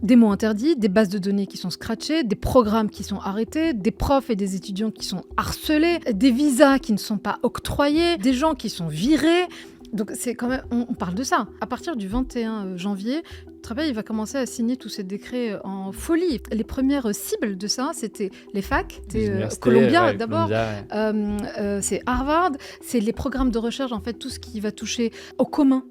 Des mots interdits, des bases de données qui sont scratchées, des programmes qui sont arrêtés, des profs et des étudiants qui sont harcelés, des visas qui ne sont pas octroyés, des gens qui sont virés. Donc c'est quand même, on parle de ça. À partir du 21 janvier, le travail va commencer à signer tous ces décrets en folie. Les premières cibles de ça, c'était les facs, c'était Columbia d'abord, c'est Harvard, c'est les programmes de recherche, en fait, tout ce qui va toucher au commun,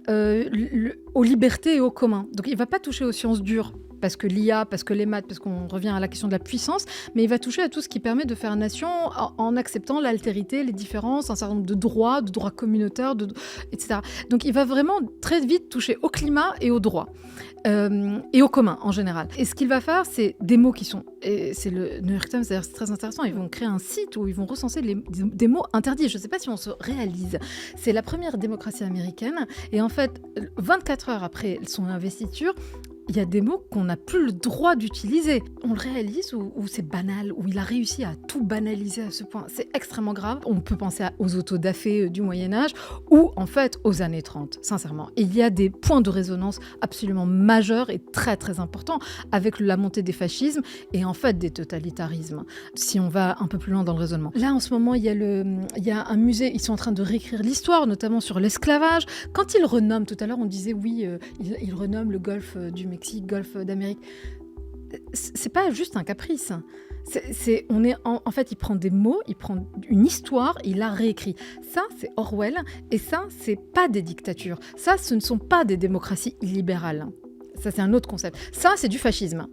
aux libertés et au commun. Donc il ne va pas toucher aux sciences dures, parce que l'IA, parce que les maths, parce qu'on revient à la question de la puissance, mais il va toucher à tout ce qui permet de faire nation en acceptant l'altérité, les différences, un certain nombre de droits communautaires, etc. Donc il va vraiment très vite toucher au climat et au droit. Et au commun en général. Et ce qu'il va faire, c'est des mots qui sont... Et c'est le New York Times, d'ailleurs, c'est très intéressant, ils vont créer un site où ils vont recenser des mots interdits. Je ne sais pas si on se réalise. C'est la première démocratie américaine, et en fait, 24 heures après son investiture, il y a des mots qu'on n'a plus le droit d'utiliser. On le réalise ou c'est banal, ou il a réussi à tout banaliser à ce point. C'est extrêmement grave. On peut penser aux autodafés du Moyen-Âge ou en fait aux années 30, sincèrement. Et il y a des points de résonance absolument majeurs et très très importants avec la montée des fascismes et en fait des totalitarismes, si on va un peu plus loin dans le raisonnement. Là, en ce moment, il y a un musée, ils sont en train de réécrire l'histoire, notamment sur l'esclavage. Quand ils renomment, tout à l'heure on disait oui, ils renomment le golfe du Mexique, golfe d'Amérique. C'est pas juste un caprice. En fait, il prend des mots, il prend une histoire, il la réécrit. Ça, c'est Orwell, et ça, c'est pas des dictatures. Ça, ce ne sont pas des démocraties illibérales. Ça, c'est un autre concept. Ça, c'est du fascisme.